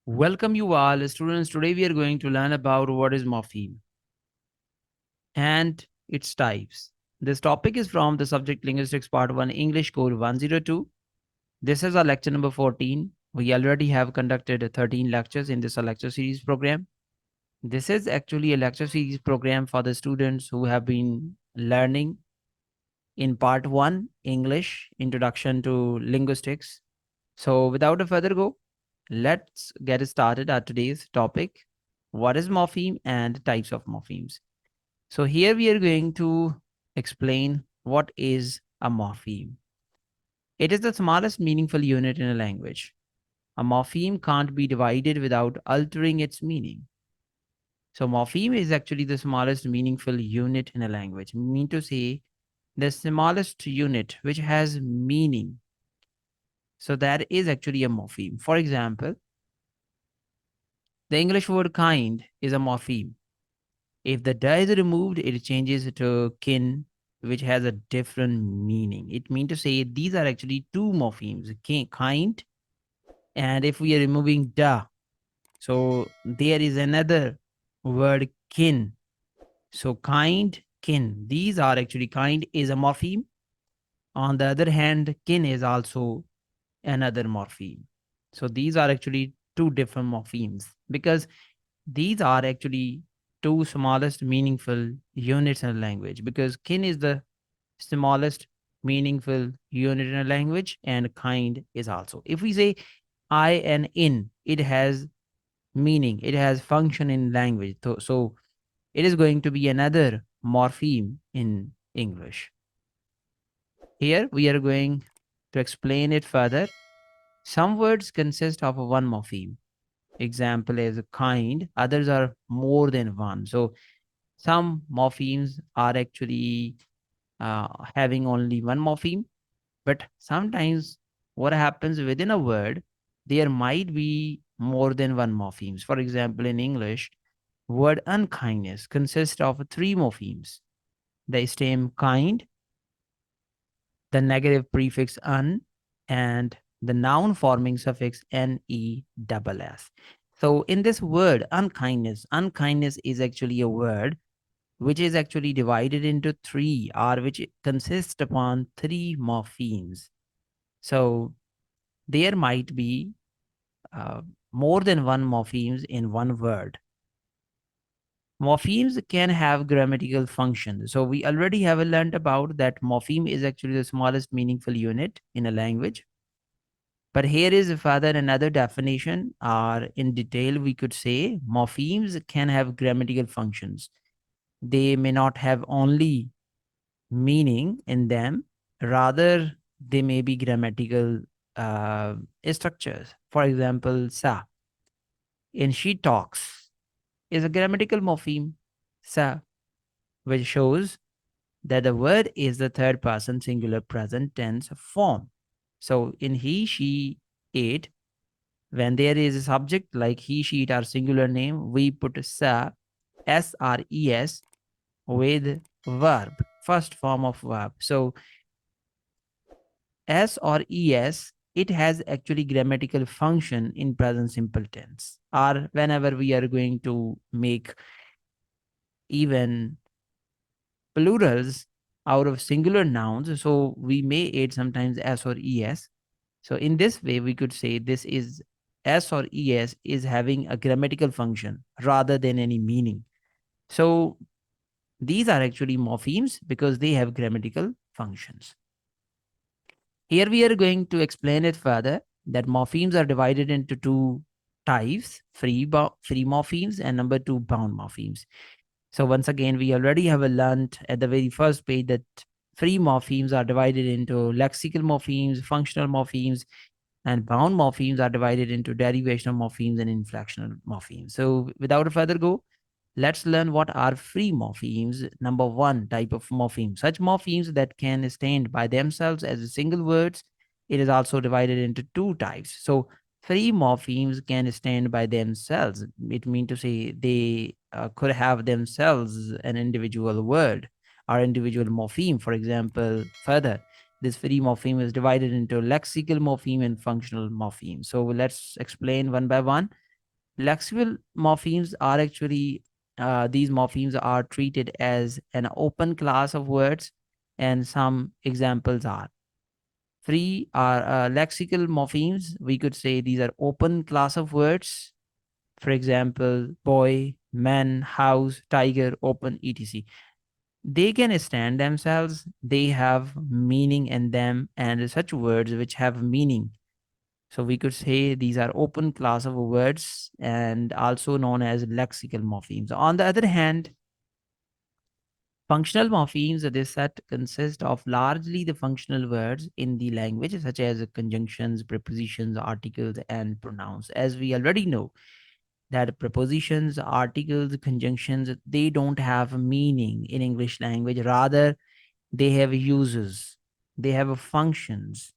Welcome you all, students. Today we are going to learn about what is morpheme and its types. This topic is from the subject Linguistics Part 1, English Code 102. This is our lecture number 14. We already have conducted 13 lectures in this lecture series program. This is actually a lecture series program for the students who have been learning in Part 1, English, Introduction to Linguistics. So without a further go, let's get started at today's topic. What is morpheme and types of morphemes? So here we are going to explain what is a morpheme. It is the smallest meaningful unit in a language. A morpheme can't be divided without altering its meaning. So morpheme is actually the smallest meaningful unit in a language. Mean to say the smallest unit which has meaning. So that is actually a morpheme. For example, the English word kind is a morpheme. If the da is removed, it changes to kin, which has a different meaning. It means to say these are actually two morphemes, kind, and if we are removing da, so there is another word kin. So kind, kin. These are actually kind is a morpheme. On the other hand, kin is also another morpheme. So these are actually two different morphemes because these are actually two smallest meaningful units in a language because kin is the smallest meaningful unit in a language and kind is also. If we say I and in, it has meaning, it has function in language. So it is going to be another morpheme in English. Here we are going to explain it further. Some words consist of one morpheme. Example is kind, others are more than one. So some morphemes are actually having only one morpheme, but sometimes what happens within a word, there might be more than one morphemes. For example, in English, word unkindness consists of three morphemes: the stem kind, the negative prefix un, and the noun forming suffix ne double s. So in this word unkindness, unkindness is actually a word which is actually divided into three, or which consists upon three morphemes. So there might be uh, more than one morphemes in one word. Morphemes can have grammatical functions. So we already have learned about that morpheme is actually the smallest meaningful unit in a language. But here is further another definition, or in detail, we could say morphemes can have grammatical functions. They may not have only meaning in them, rather, they may be grammatical uh, structures. For example, sa in she talks is a grammatical morpheme, sa, which shows that the word is the third person singular present tense form. So in he, she, it, when there is a subject like he, she, it, our singular name, we put sa, S-R-E-S, with verb, first form of verb. So S or ES, it has actually grammatical function in present simple tense. Or whenever we are going to make even plurals out of singular nouns, so we may add sometimes S or ES. So in this way, we could say this is S or ES is having a grammatical function rather than any meaning. So these are actually morphemes because they have grammatical functions. Here we are going to explain it further that morphemes are divided into two types, free morphemes and number two, bound morphemes. So once again, we already have learned at the very first page that free morphemes are divided into lexical morphemes, functional morphemes, and bound morphemes are divided into derivational morphemes and inflectional morphemes. So without further go, let's learn what are free morphemes. Number one type of morpheme, such morphemes that can stand by themselves as a single words. It is also divided into two types. So free morphemes can stand by themselves. It means to say they could have themselves an individual word or individual morpheme. For example, further, this free morpheme is divided into lexical morpheme and functional morpheme. So let's explain one by one. Lexical morphemes are actually, these morphemes are treated as an open class of words, and some examples are free are lexical morphemes. We could say these are open class of words. For example, boy, man, house, tiger, open, etc. They can stand themselves, they have meaning in them, and such words which have meaning. So we could say these are open class of words and also known as lexical morphemes. On the other hand, functional morphemes, this set consist of largely the functional words in the language, such as conjunctions, prepositions, articles, and pronouns. As we already know, that prepositions, articles, conjunctions, they don't have meaning in English language. Rather, they have uses, they have functions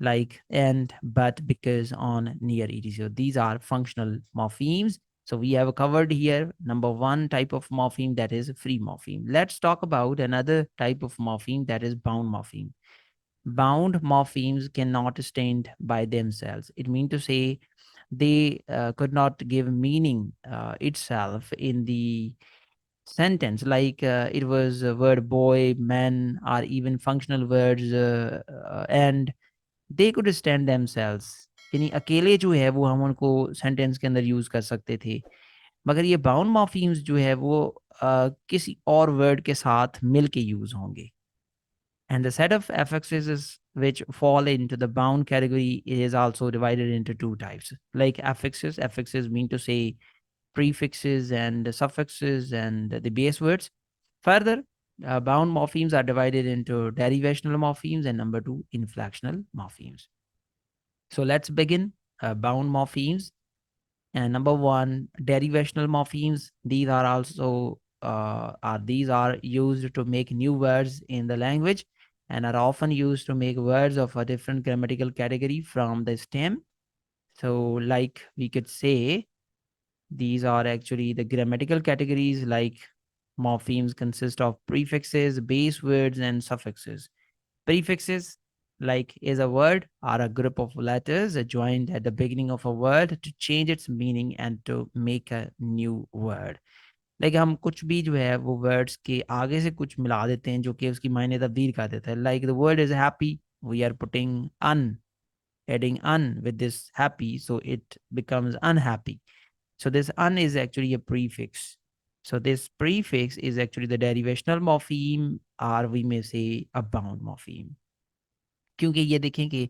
like and, but, because, on, near, etc. So these are functional morphemes. So we have covered here number one type of morpheme, that is free morpheme. Let's talk about another type of morpheme, that is bound morpheme. Bound morphemes cannot stand by themselves. It means to say they could not give meaning itself in the sentence, like it was a word boy, man, or even functional words and they could stand themselves, यानी अकेले जो है वो हम उनको sentence के अंदर use कर सकते थे, मगर ये बाउंड मॉर्फीम्स जो है वो किसी और वर्ड के साथ मिल के यूज होंगे. And the set of affixes which fall into the bound category is also divided into two types. Like affixes mean to say prefixes and suffixes and the base words. Further, bound morphemes are divided into derivational morphemes and number two, inflectional morphemes. So let's begin bound morphemes. And number one, derivational morphemes. These are also these are used to make new words in the language and are often used to make words of a different grammatical category from the stem. So, like we could say, these are actually the grammatical categories. Like morphemes consist of prefixes, base words, and suffixes. Prefixes, like, is a word or a group of letters joined at the beginning of a word to change its meaning and to make a new word. Like हम कुछ भी जो है वो words के आगे से कुछ मिला देते हैं जो कि उसकी मायने तब्दील कर देता है. Like the word is happy, we are putting adding with this happy, so it becomes unhappy. So this is actually a prefix. So this prefix is actually the derivational morpheme, or we may say a bound morpheme. क्योंकि ये देखें कि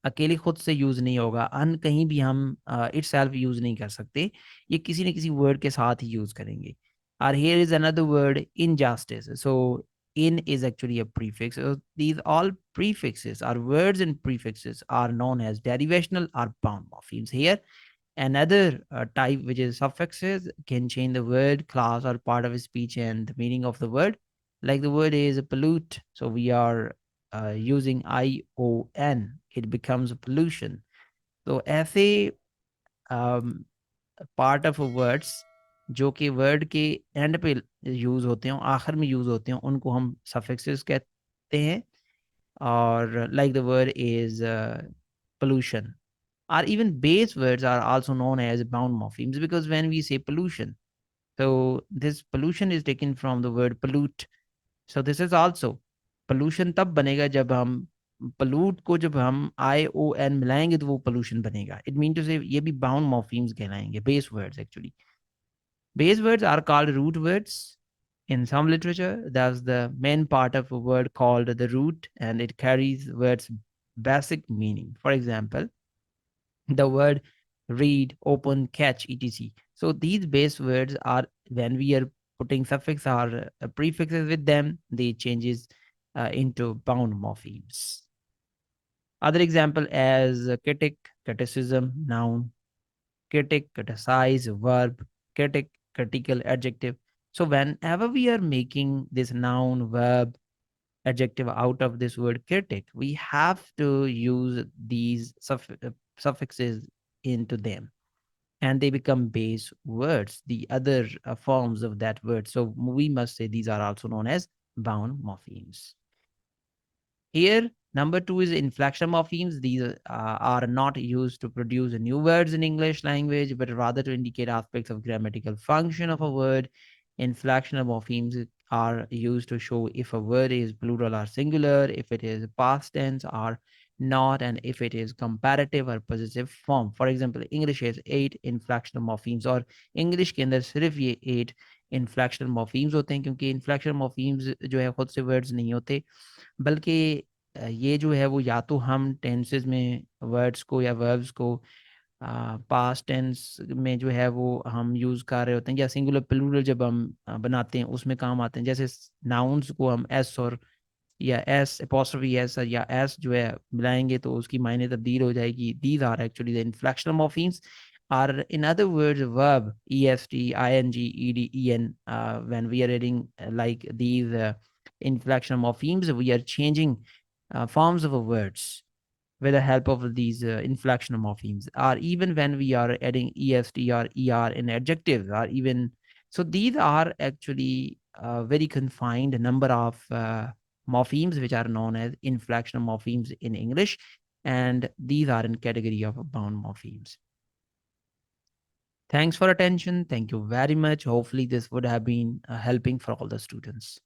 अकेले खुद से use नहीं होगा, अन कहीं भी हम इटसेल्फ यूज़ नहीं कर सकते, ये किसी न किसी वर्ड के साथ ही यूज़ करेंगे. और here is another word, injustice. So in is actually a prefix. So these all prefixes or words and prefixes are known as derivational or bound morphemes. Here another type, which is suffixes, can change the word, class, or part of a speech and the meaning of the word. Like the word is pollute, so we are using ion, it becomes pollution. तो ऐसे part of words जो कि word के and पे use होते हैं, आखिर में यूज होते हैं, उनको हम सफिक्सेस कहते हैं. और like the word is pollution. Or even base words are also known as bound morphemes, because when we say pollution, so this pollution is taken from the word pollute. So this is also pollution तब बनेगा जब हम pollute को जब हम I O N मिलाएंगे तो वो pollution बनेगा. It mean to say ये भी bound morphemes कहलाएंगे, base words actually. Base words are called root words in some literature. That's the main part of a word called the root, and it carries words basic meaning. For example, the word read, open, catch, etc. So these base words are, when we are putting suffix or prefixes with them, they changes into bound morphemes. Other example as critic, criticism, noun, critic, criticize, verb, critic, critical, adjective. So whenever we are making this noun, verb, adjective out of this word critic, we have to use these suffixes into them, and they become base words, the other forms of that word. So we must say these are also known as bound morphemes. Here Number two is inflection morphemes. These are not used to produce new words in English language, but rather to indicate aspects of grammatical function of a word. Inflectional morphemes are used to show if a word is plural or singular, if it is past tense or not, and if it is comparative or possessive form. For example, English has 8 inflectional morphemes, और English के अंदर सिर्फ ये 8 इन्फ्लेक्शनल morphemes होते हैं, क्योंकि इन्फ्लेक्शनल morphemes जो है खुद से वर्ड्स नहीं होते, बल्कि ये जो है वो या तो हम टेंसेस में वर्ड्स को या वर्ब्स को पास्ट टेंस में जो है वो हम यूज़ कर रहे होते हैं, या सिंगुलर प्लूरल जब हम बनाते हैं उसमें काम आते हैं। जैसे नाउन्स को हम एस और या एस एपोस्ट्रोफी एस या एस जो है मिलाएंगे तो उसकी मायने तब्दील हो जाएगी। These are actually the inflectional morphemes, are in other words verb est ing ed en. When we are reading like these inflection morphemes, we are changing forms of words with the help of these inflection morphemes, or even when we are adding est or er in adjectives, or even so these are actually a very confined number of morphemes which are known as inflection morphemes in English, and these are in category of bound morphemes. Thanks for attention. Thank you very much. Hopefully this would have been helping for all the students.